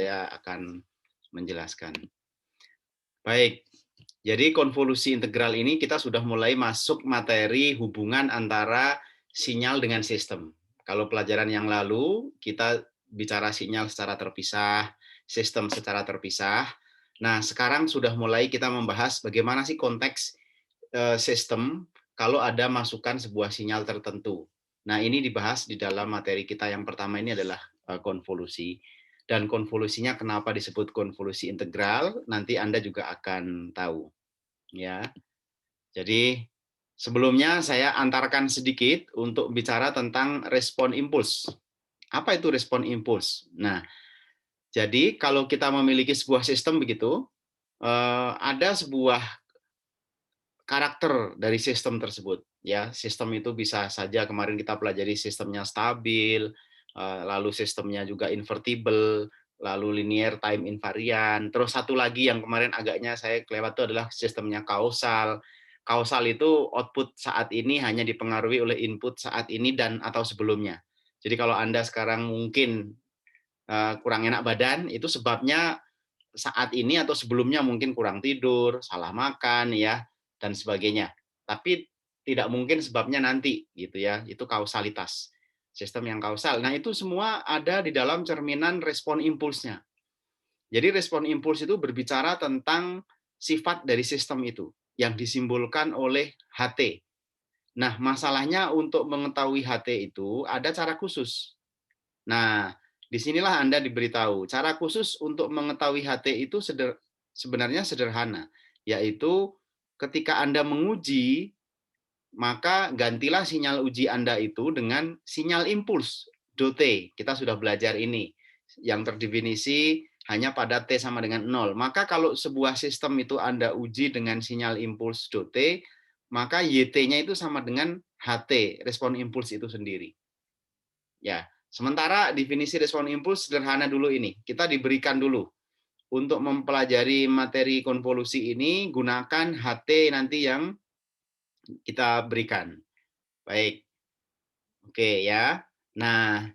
saya akan menjelaskan. Baik, jadi konvolusi integral ini kita sudah mulai masuk materi hubungan antara sinyal dengan sistem. Kalau pelajaran yang lalu kita bicara sinyal secara terpisah, sistem secara terpisah. Nah, sekarang sudah mulai kita membahas bagaimana sih konteks sistem kalau ada masukan sebuah sinyal tertentu. Nah, ini dibahas di dalam materi kita yang pertama ini adalah konvolusi. Dan konvolusinya kenapa disebut konvolusi integral, nanti Anda juga akan tahu. Ya. Jadi, sebelumnya saya antarkan sedikit untuk bicara tentang respon impuls. Apa itu respon impuls? Nah, jadi kalau kita memiliki sebuah sistem begitu, ada sebuah karakter dari sistem tersebut. Ya, sistem itu bisa saja kemarin kita pelajari sistemnya stabil, lalu sistemnya juga invertible, lalu linear time invariant. Terus satu lagi yang kemarin agaknya saya kelewat itu adalah sistemnya kausal. Kausal itu output saat ini hanya dipengaruhi oleh input saat ini dan atau sebelumnya. Jadi kalau Anda sekarang mungkin kurang enak badan, itu sebabnya saat ini atau sebelumnya mungkin kurang tidur, salah makan ya dan sebagainya. Tapi tidak mungkin sebabnya nanti gitu ya. Itu kausalitas. Sistem yang kausal. Nah, itu semua ada di dalam cerminan respon impulsnya. Jadi respon impuls itu berbicara tentang sifat dari sistem itu yang disimbolkan oleh HT. Nah, masalahnya untuk mengetahui HT itu ada cara khusus. Nah, disinilah Anda diberitahu. Cara khusus untuk mengetahui HT itu sebenarnya sederhana, yaitu ketika Anda menguji, maka gantilah sinyal uji Anda itu dengan sinyal impuls, DOT. Kita sudah belajar ini, yang terdefinisi hanya pada T sama dengan 0. Maka kalau sebuah sistem itu Anda uji dengan sinyal impuls DOT, maka YT-nya itu sama dengan HT, respon impuls itu sendiri. Ya, sementara definisi respon impuls sederhana dulu ini. Kita diberikan dulu untuk mempelajari materi konvolusi ini, gunakan HT nanti yang kita berikan. Baik. Oke ya. Nah,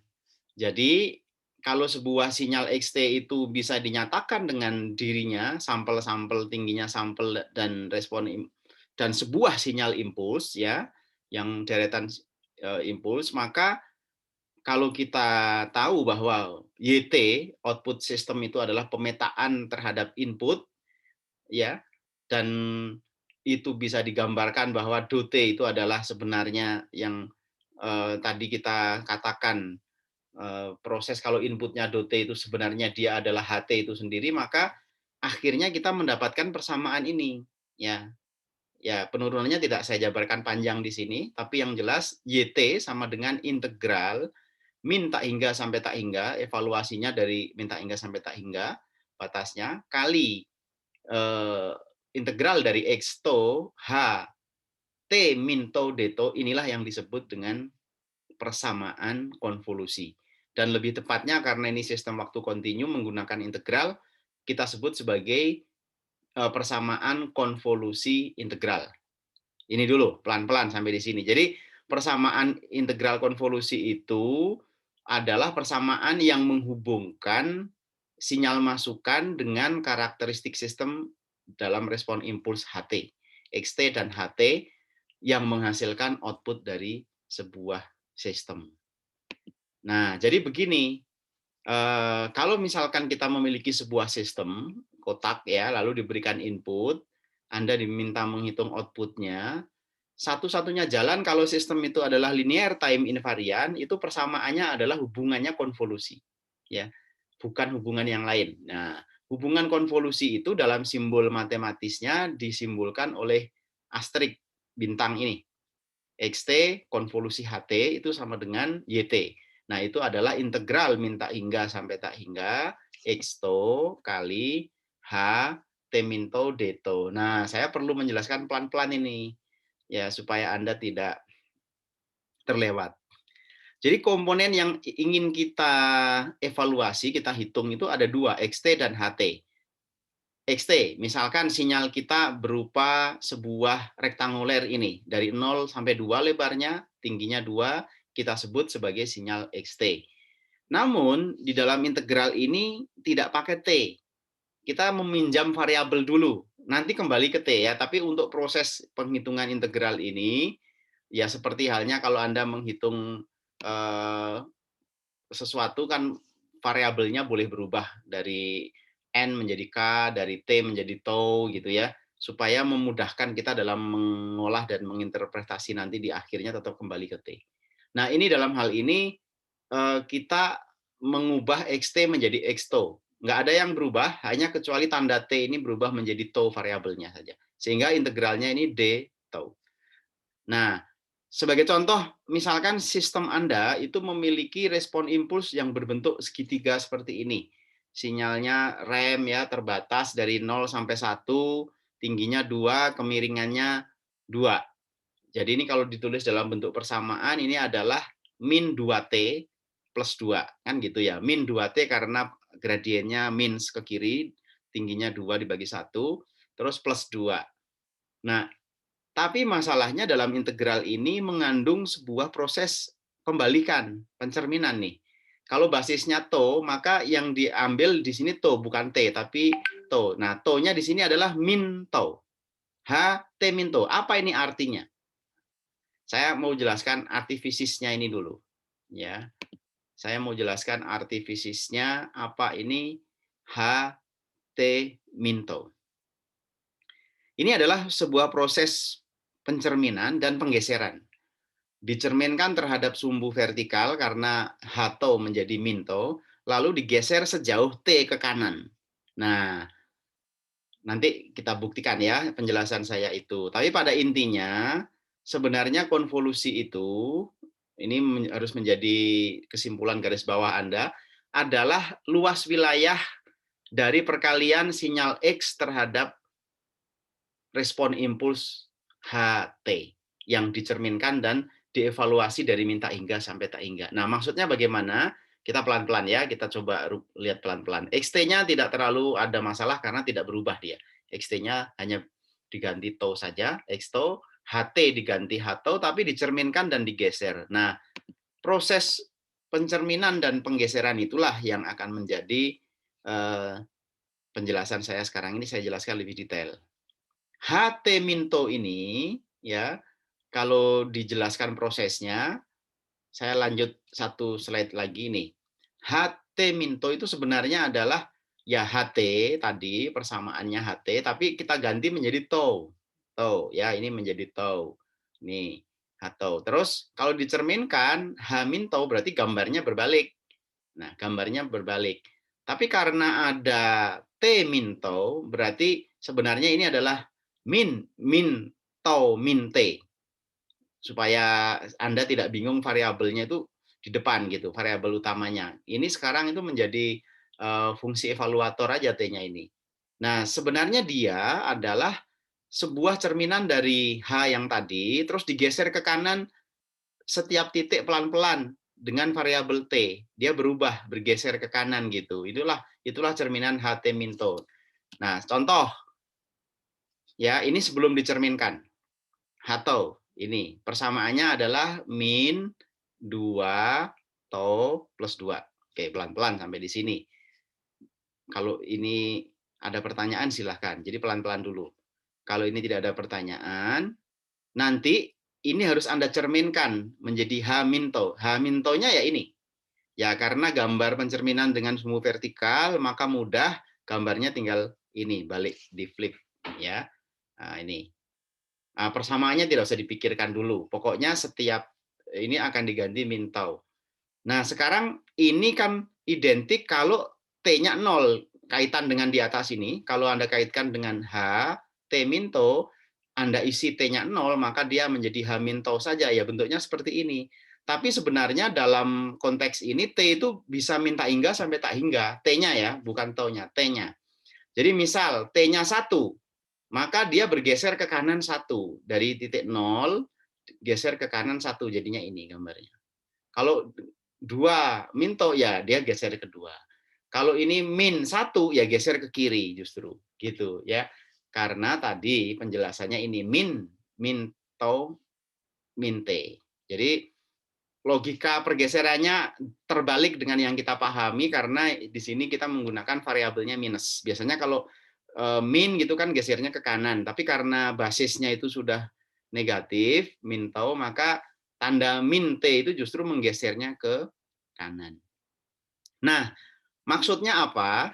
jadi kalau sebuah sinyal XT itu bisa dinyatakan dengan dirinya, sampel-sampel tingginya sampel dan respon dan sebuah sinyal impuls ya, yang deretan impuls, maka kalau kita tahu bahwa YT, output system itu adalah pemetaan terhadap input, ya, dan itu bisa digambarkan bahwa DOT itu adalah sebenarnya yang tadi kita katakan proses kalau inputnya DOT itu sebenarnya dia adalah HT itu sendiri, maka akhirnya kita mendapatkan persamaan ini, ya. Ya, penurunannya tidak saya jabarkan panjang di sini, tapi yang jelas YT sama dengan integral min tak hingga sampai tak hingga, evaluasinya dari min tak hingga sampai tak hingga, batasnya, kali integral dari x to h t min to d to, inilah yang disebut dengan persamaan konvolusi. Dan lebih tepatnya karena ini sistem waktu kontinu menggunakan integral, kita sebut sebagai persamaan konvolusi integral. Ini dulu, pelan-pelan sampai di sini. Jadi persamaan integral konvolusi itu adalah persamaan yang menghubungkan sinyal masukan dengan karakteristik sistem dalam respon impuls HT. XT dan HT yang menghasilkan output dari sebuah sistem. Nah, jadi begini, kalau misalkan kita memiliki sebuah sistem kotak ya, lalu diberikan input, Anda diminta menghitung outputnya, satu-satunya jalan kalau sistem itu adalah linear time invariant, itu persamaannya adalah hubungannya konvolusi, ya, bukan hubungan yang lain. Nah, hubungan konvolusi itu dalam simbol matematisnya disimbolkan oleh astrik bintang ini. XT konvolusi HT itu sama dengan YT. Nah, itu adalah integral min tak hingga sampai tak hingga X to kali H T min to D to. Nah, saya perlu menjelaskan pelan-pelan ini ya supaya Anda tidak terlewat. Jadi komponen yang ingin kita evaluasi, kita hitung itu ada dua, XT dan HT. XT, misalkan sinyal kita berupa sebuah rektanguler ini, dari 0 sampai 2 lebarnya, tingginya 2, kita sebut sebagai sinyal XT. Namun di dalam integral ini tidak pakai T. Kita meminjam variabel dulu, nanti kembali ke T ya. Tapi untuk proses penghitungan integral ini, ya seperti halnya kalau Anda menghitung sesuatu kan variabelnya boleh berubah dari N menjadi K, dari T menjadi tau gitu ya, supaya memudahkan kita dalam mengolah dan menginterpretasi nanti di akhirnya tetap kembali ke T. Nah, ini dalam hal ini kita mengubah xt menjadi xto. Nggak ada yang berubah, hanya kecuali tanda T ini berubah menjadi tau variabelnya saja. Sehingga integralnya ini D tau. Nah, sebagai contoh, misalkan sistem Anda itu memiliki respon impuls yang berbentuk segitiga seperti ini. Sinyalnya rem ya terbatas dari 0 sampai 1, tingginya 2, kemiringannya 2. Jadi ini kalau ditulis dalam bentuk persamaan ini adalah min 2T plus 2. Kan gitu ya. Min 2T karena gradiennya min ke kiri, tingginya 2 dibagi 1, terus plus 2. Nah, tapi masalahnya dalam integral ini mengandung sebuah proses pembalikan, pencerminan nih. Kalau basisnya to, maka yang diambil di sini to, bukan t, tapi to. Nah, to-nya di sini adalah min to. H, t min to. Apa ini artinya? Saya mau jelaskan arti fisisnya ini dulu. Ya, saya mau jelaskan arti fisisnya apa ini H, T min to. Ini adalah sebuah proses pencerminan dan penggeseran. Dicerminkan terhadap sumbu vertikal karena H-to menjadi min-to, lalu digeser sejauh T ke kanan. Nah, nanti kita buktikan ya penjelasan saya itu. Tapi pada intinya, sebenarnya konvolusi itu, ini harus menjadi kesimpulan garis bawah Anda, adalah luas wilayah dari perkalian sinyal X terhadap respon impuls HT yang dicerminkan dan dievaluasi dari minta hingga sampai tak hingga. Nah, maksudnya bagaimana? Kita pelan-pelan ya, kita coba lihat pelan-pelan. XT-nya tidak terlalu ada masalah karena tidak berubah dia. XT-nya hanya diganti tau saja, X-tau, HT diganti H-tau, tapi dicerminkan dan digeser. Nah, proses pencerminan dan penggeseran itulah yang akan menjadi penjelasan saya sekarang ini, saya jelaskan lebih detail. HT Minto ini ya, kalau dijelaskan prosesnya, saya lanjut satu slide lagi nih. HT Minto itu sebenarnya adalah ya HT tadi persamaannya HT, tapi kita ganti menjadi tau. Tau ya, ini menjadi tau. Nih, tau. Terus kalau dicerminkan H min tau berarti gambarnya berbalik. Nah, gambarnya berbalik. Tapi karena ada T min tau, berarti sebenarnya ini adalah min tau min T. Supaya Anda tidak bingung variabelnya itu di depan gitu, variabel utamanya. Ini sekarang itu menjadi fungsi evaluator aja T-nya ini. Nah, sebenarnya dia adalah sebuah cerminan dari H yang tadi, terus digeser ke kanan setiap titik pelan-pelan dengan variabel T. Dia berubah, bergeser ke kanan gitu. Itulah cerminan HT Minto. Nah, contoh ya, ini sebelum dicerminkan. Hatau ini persamaannya adalah min 2 to plus 2. Oke, pelan-pelan sampai di sini. Kalau ini ada pertanyaan silahkan. Jadi pelan-pelan dulu. Kalau ini tidak ada pertanyaan, nanti ini harus Anda cerminkan menjadi H minto. H mintonya ya ini. Ya, karena gambar pencerminan dengan sumbu vertikal, maka mudah gambarnya tinggal ini, balik, di flip. Ya, nah, ini. Nah, persamaannya tidak usah dipikirkan dulu. Pokoknya setiap ini akan diganti min tau. Nah, sekarang ini kan identik kalau T-nya 0. Kaitan dengan di atas ini, kalau Anda kaitkan dengan H, T min tau, Anda isi T-nya 0, maka dia menjadi H min tau saja. Ya, bentuknya seperti ini. Tapi sebenarnya dalam konteks ini, T itu bisa minta hingga sampai tak hingga. T-nya ya, bukan tau-nya, T-nya. Jadi misal T-nya 1, maka dia bergeser ke kanan 1. Dari titik 0, geser ke kanan 1, jadinya ini gambarnya. Kalau 2 minto, ya dia geser ke 2. Kalau ini min 1, ya geser ke kiri justru. Gitu ya. Karena tadi penjelasannya ini min to, min t. Jadi logika pergeserannya terbalik dengan yang kita pahami karena di sini kita menggunakan variabelnya minus. Biasanya kalau min gitu kan gesernya ke kanan, tapi karena basisnya itu sudah negatif, min tau, maka tanda min t itu justru menggesernya ke kanan. Nah, maksudnya apa?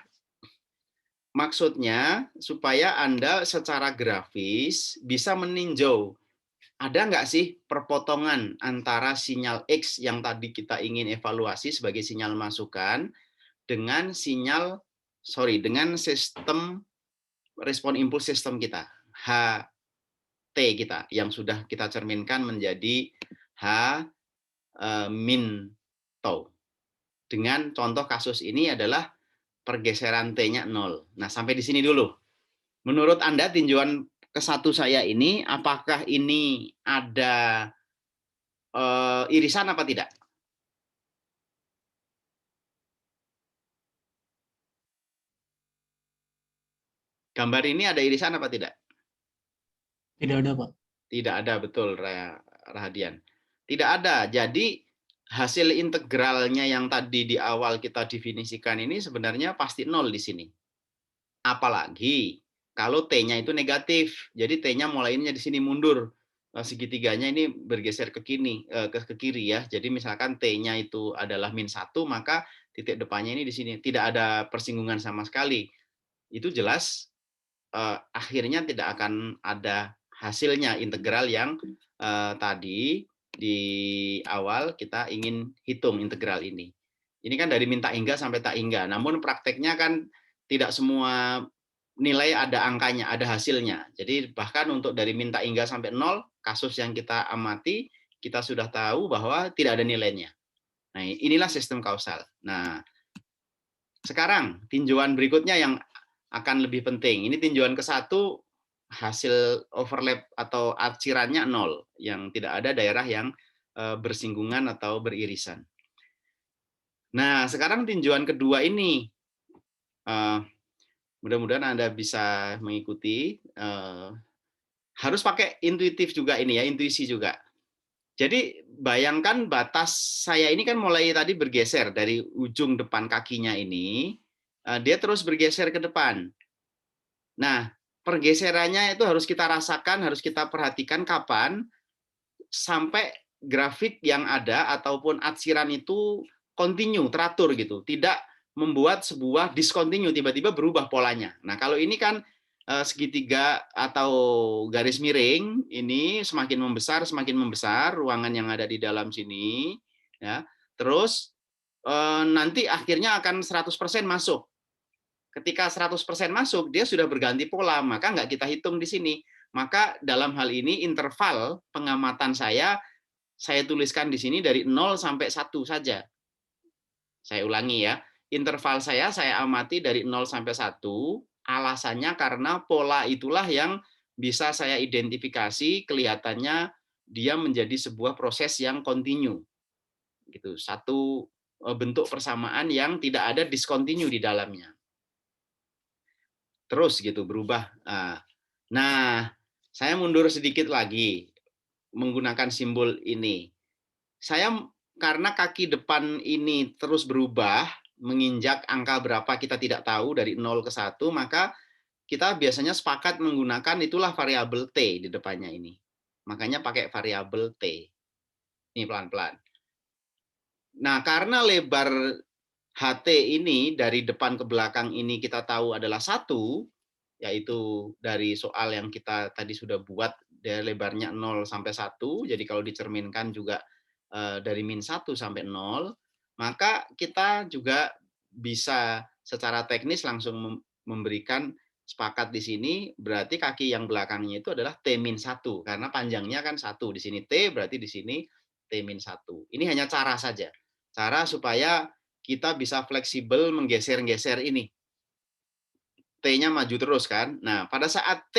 Maksudnya supaya Anda secara grafis bisa meninjau ada nggak sih perpotongan antara sinyal X yang tadi kita ingin evaluasi sebagai sinyal masukan dengan dengan sistem respon impuls sistem kita, HT kita, yang sudah kita cerminkan menjadi H min tau. Dengan contoh kasus ini adalah pergeseran T-nya 0. Nah, sampai di sini dulu. Menurut Anda tinjauan ke satu saya ini, apakah ini ada irisan apa tidak? Gambar ini ada irisan apa tidak? Tidak ada, Pak. Tidak ada, betul, Rahadian. Tidak ada. Jadi hasil integralnya yang tadi di awal kita definisikan ini sebenarnya pasti 0 di sini. Apalagi kalau T-nya itu negatif. Jadi T-nya mulainya di sini mundur. Segitiganya ini bergeser ke kiri ya. Jadi misalkan T-nya itu adalah -1, maka titik depannya ini di sini. Tidak ada persinggungan sama sekali. Itu jelas akhirnya tidak akan ada hasilnya integral yang tadi di awal kita ingin hitung integral ini. Ini kan dari minta hingga sampai tak hingga. Namun prakteknya kan tidak semua nilai ada angkanya, ada hasilnya. Jadi bahkan untuk dari minta hingga sampai 0, kasus yang kita amati, kita sudah tahu bahwa tidak ada nilainya. Nah, inilah sistem kausal. Nah, sekarang tinjauan berikutnya yang akan lebih penting. Ini tinjauan ke-1, hasil overlap atau arcirannya 0, yang tidak ada daerah yang bersinggungan atau beririsan. Nah, sekarang tinjauan kedua ini, mudah-mudahan Anda bisa mengikuti, harus pakai intuitif juga ini ya, intuisi juga. Jadi bayangkan batas saya ini kan mulai tadi bergeser dari ujung depan kakinya ini, dia terus bergeser ke depan. Nah, pergeserannya itu harus kita rasakan, harus kita perhatikan kapan sampai grafik yang ada ataupun atsiran itu continue, teratur gitu, tidak membuat sebuah discontinue, tiba-tiba berubah polanya. Nah, kalau ini kan segitiga atau garis miring ini semakin membesar ruangan yang ada di dalam sini, ya. Terus nanti akhirnya akan 100% masuk. Ketika 100% masuk, dia sudah berganti pola, maka nggak kita hitung di sini. Maka dalam hal ini interval pengamatan saya tuliskan di sini dari 0 sampai 1 saja. Saya ulangi ya, interval saya amati dari 0 sampai 1, alasannya karena pola itulah yang bisa saya identifikasi, kelihatannya dia menjadi sebuah proses yang kontinu. Gitu, satu bentuk persamaan yang tidak ada discontinue di dalamnya. Terus gitu berubah. Nah, saya mundur sedikit lagi menggunakan simbol ini. Saya karena kaki depan ini terus berubah, menginjak angka berapa kita tidak tahu dari 0 ke 1, maka kita biasanya sepakat menggunakan itulah variabel T di depannya ini. Makanya pakai variabel T. Ini pelan-pelan. Nah, karena lebar HT ini dari depan ke belakang ini kita tahu adalah 1, yaitu dari soal yang kita tadi sudah buat, dari lebarnya 0 sampai 1, jadi kalau dicerminkan juga dari -1 sampai 0, maka kita juga bisa secara teknis langsung memberikan sepakat di sini, berarti kaki yang belakangnya itu adalah T-1, karena panjangnya kan 1, di sini T, berarti di sini T-1. Ini hanya cara saja, cara supaya kita bisa fleksibel menggeser-geser ini. T-nya maju terus kan. Nah, pada saat T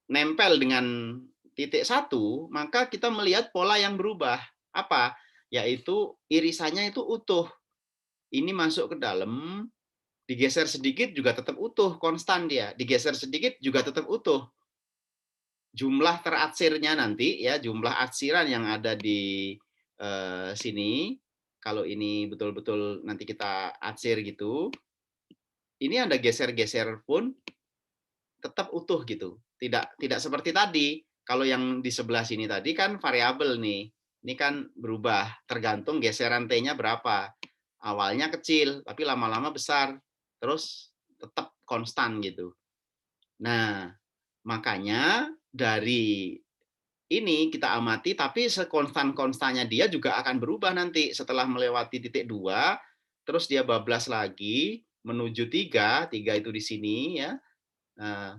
nempel dengan titik 1, maka kita melihat pola yang berubah. Apa? Yaitu irisannya itu utuh. Ini masuk ke dalam, digeser sedikit juga tetap utuh, konstan dia. Digeser sedikit juga tetap utuh. Jumlah teratsirnya nanti ya, jumlah atsiran yang ada di sini, kalau ini betul-betul nanti kita atsir gitu, ini ada geser-geser pun tetap utuh gitu. Tidak seperti tadi. Kalau yang di sebelah sini tadi kan variabel nih. Ini kan berubah tergantung geseran T-nya berapa. Awalnya kecil, tapi lama-lama besar. Terus tetap konstan gitu. Nah, makanya dari ini kita amati, tapi sekonstan-konstannya dia juga akan berubah nanti setelah melewati titik 2, terus dia bablas lagi menuju 3, 3 itu di sini ya. Nah,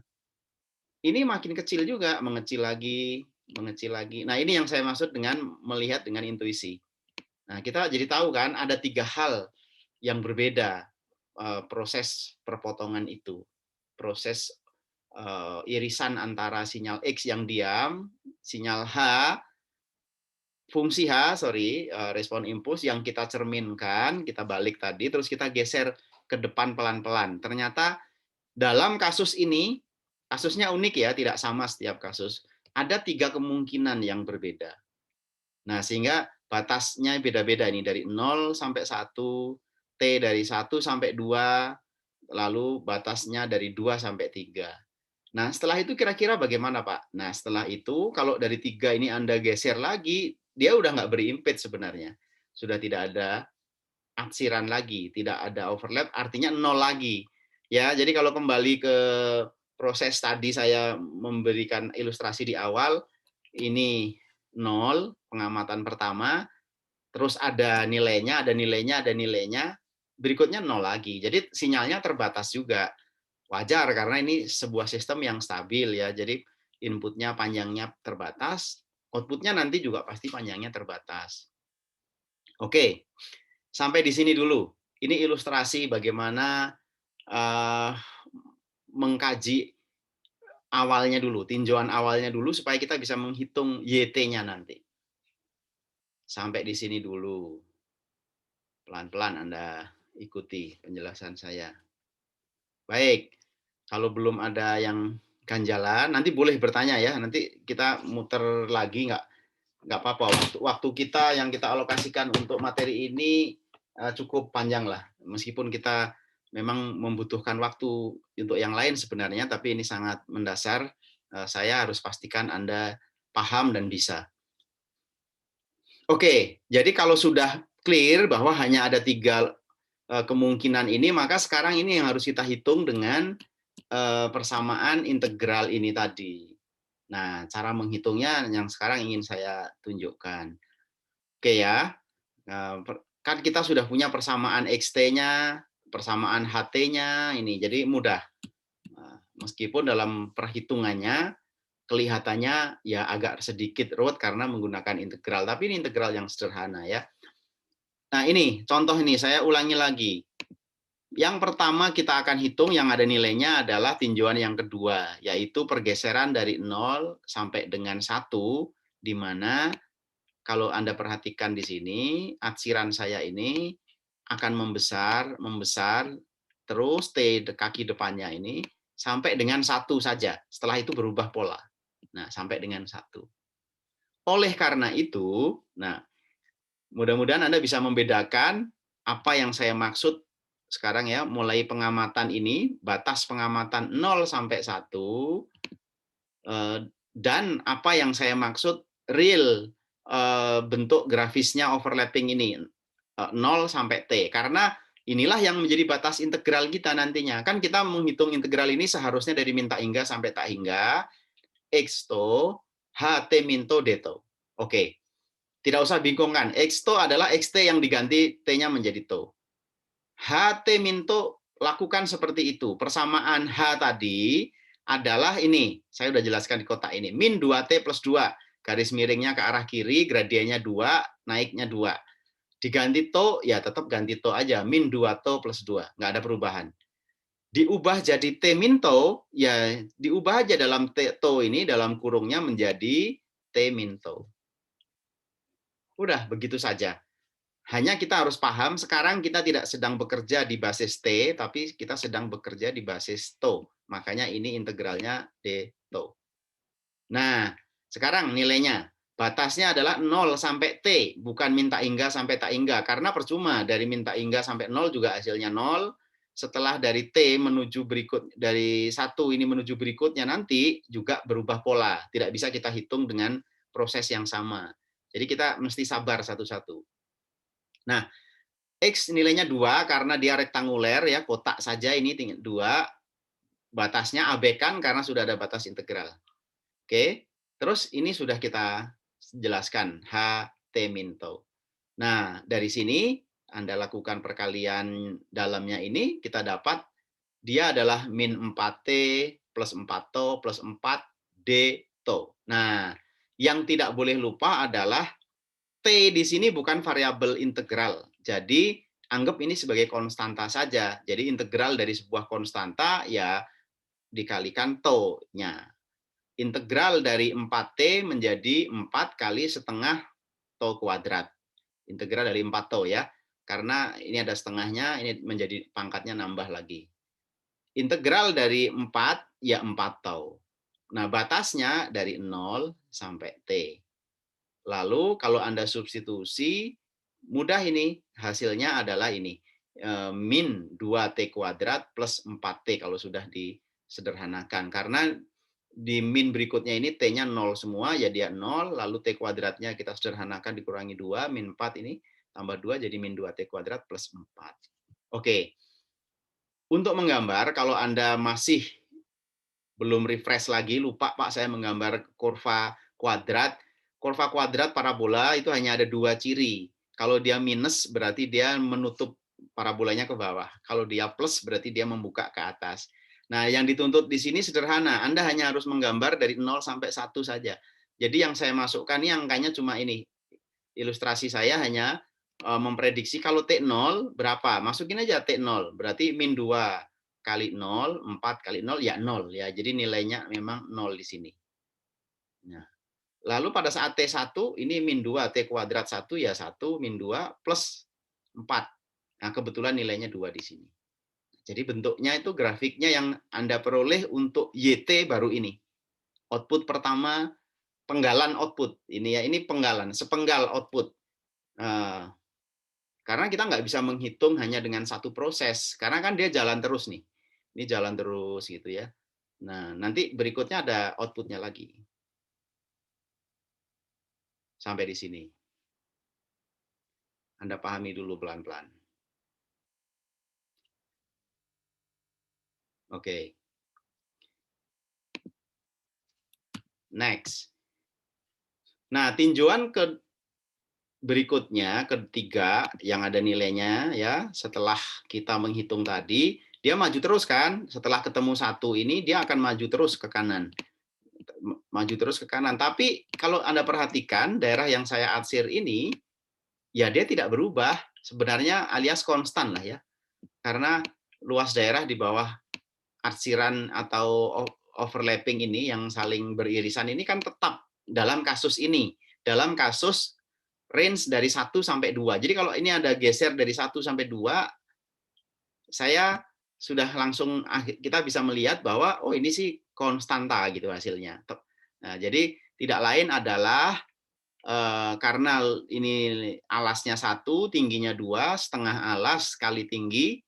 ini makin kecil juga, mengecil lagi, mengecil lagi. Nah, ini yang saya maksud dengan melihat dengan intuisi. Nah, kita jadi tahu kan ada 3 hal yang berbeda proses perpotongan itu. Proses irisan antara sinyal X yang diam, sinyal H, fungsi H, sorry, respon impuls yang kita cerminkan, kita balik tadi, terus kita geser ke depan pelan-pelan. Ternyata dalam kasus ini, kasusnya unik ya, tidak sama setiap kasus. Ada 3 kemungkinan yang berbeda. Nah, sehingga batasnya beda-beda ini dari 0 sampai 1, T dari 1 sampai 2, lalu batasnya dari 2 sampai 3. Nah, setelah itu kira-kira bagaimana, Pak? Nah, setelah itu kalau dari 3 ini Anda geser lagi, dia udah nggak berimpit sebenarnya. Sudah tidak ada atsiran lagi, tidak ada overlap, artinya 0 lagi. Ya, jadi kalau kembali ke proses tadi saya memberikan ilustrasi di awal, ini 0, pengamatan pertama, terus ada nilainya, ada nilainya, ada nilainya, berikutnya 0 lagi. Jadi sinyalnya terbatas juga. Wajar karena ini sebuah sistem yang stabil ya. Jadi inputnya panjangnya terbatas, outputnya nanti juga pasti panjangnya terbatas. Oke, sampai di sini dulu. Ini ilustrasi bagaimana mengkaji awalnya dulu, tinjauan awalnya dulu supaya kita bisa menghitung YT-nya nanti. Sampai di sini dulu. Pelan-pelan Anda ikuti penjelasan saya. Baik, kalau belum ada yang ganjalan, nanti boleh bertanya ya. Nanti kita muter lagi, nggak apa-apa. Waktu kita yang kita alokasikan untuk materi ini cukup panjang lah. Meskipun kita memang membutuhkan waktu untuk yang lain sebenarnya, tapi ini sangat mendasar. Saya harus pastikan Anda paham dan bisa. Oke, jadi kalau sudah clear bahwa hanya ada 3 kemungkinan ini, maka sekarang ini yang harus kita hitung dengan persamaan integral ini tadi. Nah, cara menghitungnya yang sekarang ingin saya tunjukkan. Oke ya, kan kita sudah punya persamaan XT-nya, persamaan HT-nya, ini jadi mudah. Meskipun dalam perhitungannya kelihatannya ya agak sedikit ruwet karena menggunakan integral, tapi ini integral yang sederhana ya. Nah ini contoh ini saya ulangi lagi. Yang pertama kita akan hitung yang ada nilainya adalah tinjauan yang kedua, yaitu pergeseran dari 0 sampai dengan 1, di mana kalau Anda perhatikan di sini, atsiran saya ini akan membesar, membesar, terus T kaki depannya ini sampai dengan 1 saja. Setelah itu berubah pola. Nah, sampai dengan 1. Oleh karena itu, nah mudah-mudahan Anda bisa membedakan apa yang saya maksud sekarang ya, mulai pengamatan ini, batas pengamatan 0 sampai 1, dan apa yang saya maksud real bentuk grafisnya overlapping ini, 0 sampai T. Karena inilah yang menjadi batas integral kita nantinya. Kan kita menghitung integral ini seharusnya dari min tak hingga sampai tak hingga, X to, HT min to, D to. Oke, tidak usah bingung kan. X to adalah XT yang diganti T-nya menjadi to. HT min to lakukan seperti itu. Persamaan H tadi adalah ini. Saya sudah jelaskan di kotak ini. Min 2T plus 2. Garis miringnya ke arah kiri, gradiennya 2, naiknya 2. Diganti to, ya tetap ganti to aja. Min 2 to plus 2. Nggak ada perubahan. Diubah jadi T min to, ya diubah aja dalam T to ini, dalam kurungnya menjadi T min to. Udah, begitu saja. Hanya kita harus paham, sekarang kita tidak sedang bekerja di basis T, tapi kita sedang bekerja di basis to. Makanya ini integralnya D to. Nah, sekarang nilainya. Batasnya adalah 0 sampai T, bukan min tak hingga sampai tak hingga. Karena percuma, dari min tak hingga sampai 0 juga hasilnya 0. Setelah dari T menuju dari 1 ini menuju berikutnya nanti juga berubah pola. Tidak bisa kita hitung dengan proses yang sama. Jadi kita mesti sabar satu-satu. Nah, X nilainya 2 karena dia rektanguler, ya, kotak saja ini 2. Batasnya abaikan karena sudah ada batas integral. Oke, terus ini sudah kita jelaskan, H, T min tau. Nah, dari sini Anda lakukan perkalian dalamnya ini, kita dapat dia adalah min 4T plus 4 tau plus 4 D tau. Nah, yang tidak boleh lupa adalah T di sini bukan variabel integral. Jadi, anggap ini sebagai konstanta saja. Jadi, integral dari sebuah konstanta, ya, dikalikan tau-nya. Integral dari 4T menjadi 4 kali setengah tau kuadrat. Integral dari 4 tau, ya. Karena ini ada setengahnya, ini menjadi pangkatnya nambah lagi. Integral dari 4, ya 4 tau. Nah, batasnya dari 0 sampai T. Lalu kalau Anda substitusi, mudah ini, hasilnya adalah ini, min 2T kuadrat plus 4T kalau sudah disederhanakan. Karena di min berikutnya ini T-nya 0 semua, ya dia 0, lalu T kuadratnya kita sederhanakan dikurangi 2, min 4 ini, tambah 2 jadi min 2T kuadrat plus 4. Oke. Untuk menggambar, kalau Anda masih belum refresh lagi, lupa Pak saya menggambar kurva kuadrat. Kurva kuadrat parabola itu hanya ada 2 ciri. Kalau dia minus berarti dia menutup parabolanya ke bawah. Kalau dia plus berarti dia membuka ke atas. Nah, yang dituntut di sini sederhana. Anda hanya harus menggambar dari 0 sampai 1 saja. Jadi yang saya masukkan ini angkanya cuma ini. Ilustrasi saya hanya memprediksi kalau T0 berapa. Masukin aja T0. Berarti min 2 kali 0, 4 kali 0, ya 0. Ya. Jadi nilainya memang 0 di sini. Nah, lalu pada saat T1, ini min 2, T kuadrat 1, ya 1, min 2, plus 4. Nah, kebetulan nilainya 2 di sini. Jadi bentuknya itu grafiknya yang Anda peroleh untuk YT baru ini. Output pertama, penggalan output. Ini ya, ini penggalan, sepenggal output. Karena kita nggak bisa menghitung hanya dengan satu proses. Karena kan dia jalan terus nih. Ini jalan terus gitu ya. Nah, nanti berikutnya ada outputnya lagi. Sampai di sini. Anda pahami dulu pelan-pelan. Oke. Next. Nah, tinjauan berikutnya, ketiga, yang ada nilainya, ya, setelah kita menghitung tadi, dia maju terus kan? Setelah ketemu 1 ini, dia akan maju terus ke kanan. Maju terus ke kanan. Tapi kalau Anda perhatikan, daerah yang saya arsir ini, ya dia tidak berubah. Sebenarnya alias konstan lah ya. Karena luas daerah di bawah arsiran atau overlapping ini yang saling beririsan ini kan tetap dalam kasus ini. Dalam kasus range dari 1 sampai 2. Jadi kalau ini ada geser dari 1 sampai 2, saya sudah langsung kita bisa melihat bahwa oh ini sih konstanta gitu hasilnya. Nah, jadi tidak lain adalah karena ini alasnya 1, tingginya 2, setengah alas kali tinggi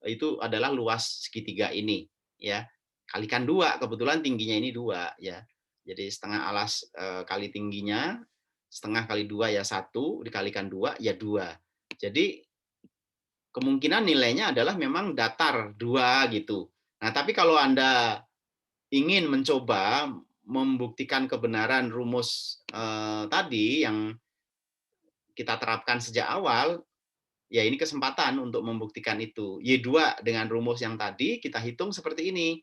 itu adalah luas segitiga ini, ya. Kalikan 2, kebetulan tingginya ini 2, ya. Jadi setengah alas kali tingginya, setengah kali 2 ya 1, dikalikan 2 ya 2. Jadi kemungkinan nilainya adalah memang datar 2 gitu. Nah, tapi kalau Anda ingin mencoba membuktikan kebenaran rumus tadi yang kita terapkan sejak awal, ya ini kesempatan untuk membuktikan itu. Y2 dengan rumus yang tadi kita hitung seperti ini.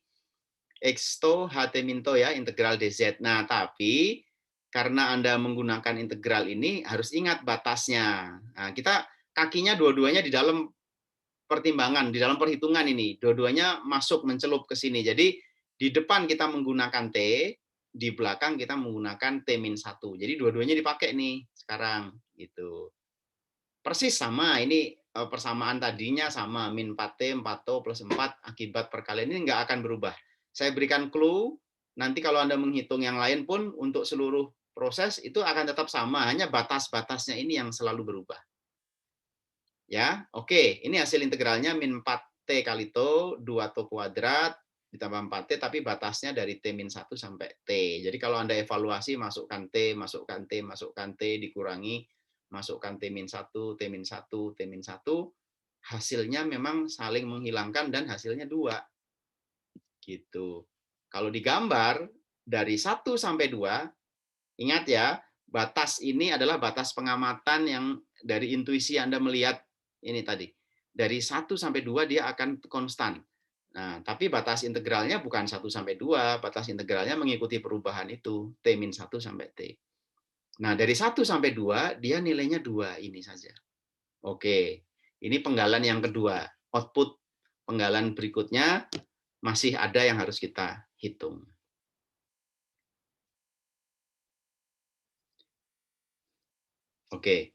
X to HT min to ya, integral dz. Nah, tapi karena Anda menggunakan integral ini harus ingat batasnya. Nah, kita kakinya dua-duanya di dalam pertimbangan, di dalam perhitungan ini. Dua-duanya masuk mencelup ke sini. Jadi di depan kita menggunakan T, di belakang kita menggunakan T-1. Jadi dua-duanya dipakai nih sekarang gitu. Persis sama, ini persamaan tadinya sama, min 4T, 4 plus 4 akibat perkalian ini nggak akan berubah. Saya berikan clue, nanti kalau Anda menghitung yang lain pun untuk seluruh proses itu akan tetap sama, hanya batas-batasnya ini yang selalu berubah. Ya, oke, ini hasil integralnya min 4T kali T, 2T kuadrat, ditambah 4T, tapi batasnya dari T-1 sampai T. Jadi kalau Anda evaluasi, masukkan T, masukkan T, masukkan T, dikurangi, masukkan T-1, T-1, T-1, hasilnya memang saling menghilangkan dan hasilnya 2. Gitu. Kalau digambar, dari 1 sampai 2, ingat ya, batas ini adalah batas pengamatan yang dari intuisi Anda melihat ini tadi. Dari 1 sampai 2 dia akan konstan. Nah, tapi batas integralnya bukan 1 sampai 2, batas integralnya mengikuti perubahan itu, T-1 sampai T. Nah, dari 1 sampai 2 dia nilainya 2 ini saja. Oke, ini penggalan yang kedua. Output penggalan berikutnya masih ada yang harus kita hitung. Oke.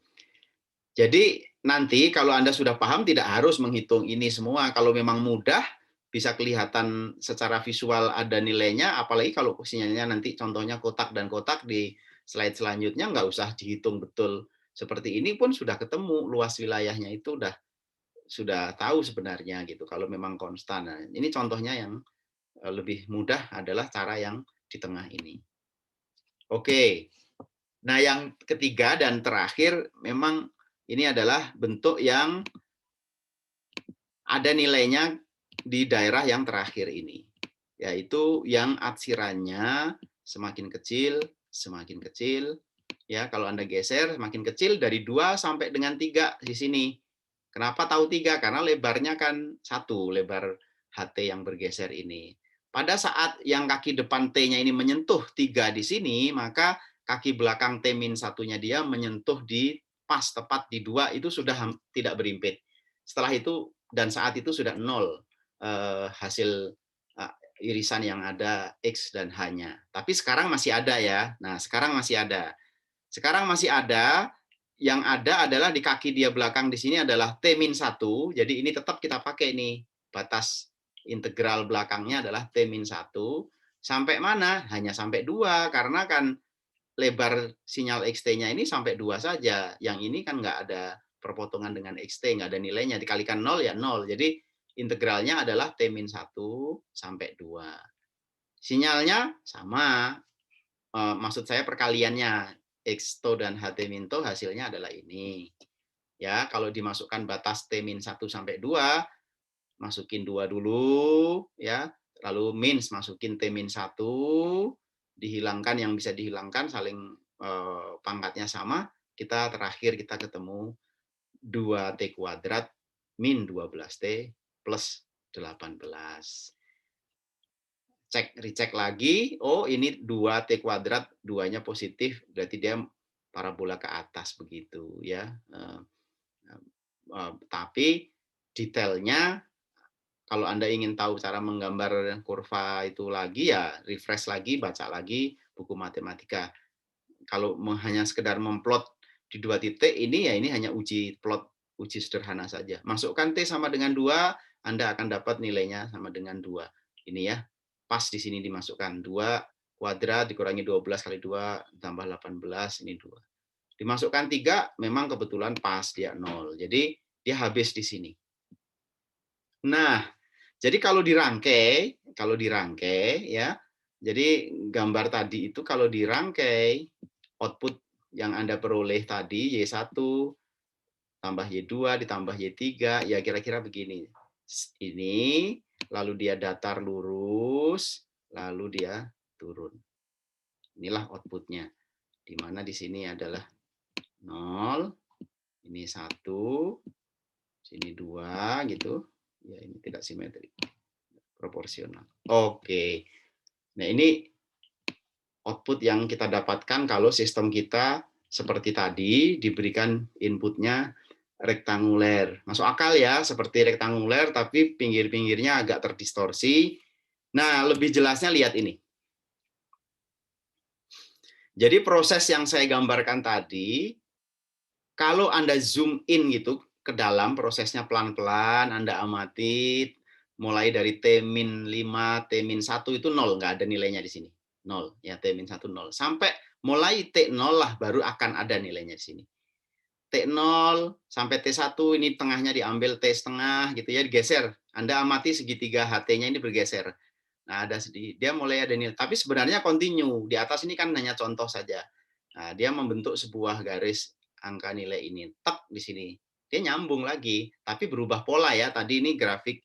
Jadi nanti kalau Anda sudah paham tidak harus menghitung ini semua. Kalau memang mudah bisa kelihatan secara visual ada nilainya, apalagi kalau sinyalnya nanti contohnya kotak dan kotak di slide selanjutnya nggak usah dihitung betul. Seperti ini pun sudah ketemu luas wilayahnya itu sudah tahu sebenarnya gitu kalau memang konstan. Nah, ini contohnya yang lebih mudah adalah cara yang di tengah ini. Oke. Nah, yang ketiga dan terakhir memang ini adalah bentuk yang ada nilainya di daerah yang terakhir ini, yaitu yang atsirannya semakin kecil, ya kalau Anda geser semakin kecil dari 2 sampai dengan 3 di sini. Kenapa tahu 3? Karena lebarnya kan 1, lebar HT yang bergeser ini. Pada saat yang kaki depan T-nya ini menyentuh 3 di sini, maka kaki belakang T-1-nya dia menyentuh di pas tepat di 2 itu sudah tidak berimpit. Setelah itu dan saat itu sudah 0 hasil irisan yang ada X dan H-nya. Tapi sekarang masih ada ya. Nah, sekarang masih ada. Sekarang masih ada, yang ada adalah di kaki dia belakang di sini adalah T-1, jadi ini tetap kita pakai nih, batas integral belakangnya adalah T-1, sampai mana? Hanya sampai 2, karena kan lebar sinyal XT-nya ini sampai 2 saja, yang ini kan nggak ada perpotongan dengan XT, nggak ada nilainya, dikalikan 0 ya 0, jadi integralnya adalah T-1 sampai 2. Sinyalnya sama, maksud saya perkaliannya, X-to dan HT-to hasilnya adalah ini. Ya, kalau dimasukkan batas T-1 sampai 2, masukin 2 dulu, ya. Lalu min masukin T-1, dihilangkan yang bisa dihilangkan, saling pangkatnya sama, terakhir kita ketemu 2T kuadrat min 12T plus 18. Recheck lagi, oh ini 2T kuadrat, 2-nya positif, berarti dia parabola ke atas begitu ya. Tapi detailnya kalau Anda ingin tahu cara menggambar kurva itu lagi ya refresh lagi, baca lagi buku matematika. Kalau hanya sekedar memplot di 2 titik ini ya ini hanya uji plot, uji sederhana saja. Masukkan T sama dengan 2, Anda akan dapat nilainya sama dengan 2. Ini ya. Pas di sini dimasukkan 2 kuadrat dikurangi 12 kali 2 tambah 18 ini 2. Dimasukkan 3 memang kebetulan pas dia 0. Jadi dia habis di sini. Nah, jadi kalau dirangkai ya. Jadi gambar tadi itu kalau dirangkai output yang Anda peroleh tadi Y1 tambah Y2 ditambah Y3 ya kira-kira begini. Ini lalu dia datar lurus, lalu dia turun. Inilah outputnya. Di mana di sini adalah 0, ini 1, sini 2 gitu. Ya ini tidak simetri. Proporsional. Oke. Nah, ini output yang kita dapatkan kalau sistem kita seperti tadi diberikan inputnya rektanguler. Masuk akal ya, seperti rektanguler tapi pinggir-pinggirnya agak terdistorsi. Nah, lebih jelasnya lihat ini. Jadi proses yang saya gambarkan tadi, kalau Anda zoom in gitu ke dalam prosesnya pelan-pelan, Anda amati mulai dari T-5, T-1 itu 0, nggak ada nilainya di sini. 0, ya T-1 0. Sampai Mulai T0 lah baru akan ada nilainya di sini. T0 sampai T1 ini tengahnya diambil T setengah gitu ya, digeser. Anda amati segitiga HT-nya ini bergeser. Nah, ada dia mulai ada nilai, tapi sebenarnya continue. Di atas ini kan hanya contoh saja. Nah, dia membentuk sebuah garis angka nilai ini. Tek di sini. Dia nyambung lagi, tapi berubah pola ya. Tadi ini grafik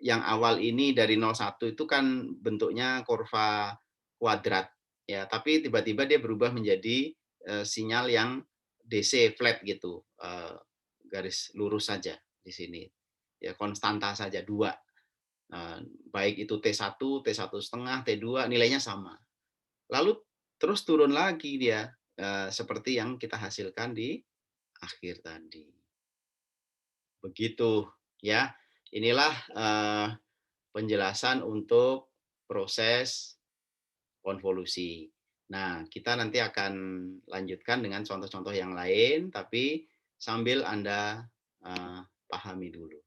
yang awal ini dari 01 itu kan bentuknya kurva kuadrat ya, tapi tiba-tiba dia berubah menjadi sinyal yang DC flat gitu, garis lurus saja di sini. Ya konstanta saja dua. Baik itu T1, T1 setengah, T2 nilainya sama. Lalu terus turun lagi dia seperti yang kita hasilkan di akhir tadi. Begitu ya. Inilah penjelasan untuk proses konvolusi. Nah, kita nanti akan lanjutkan dengan contoh-contoh yang lain, tapi sambil Anda pahami dulu.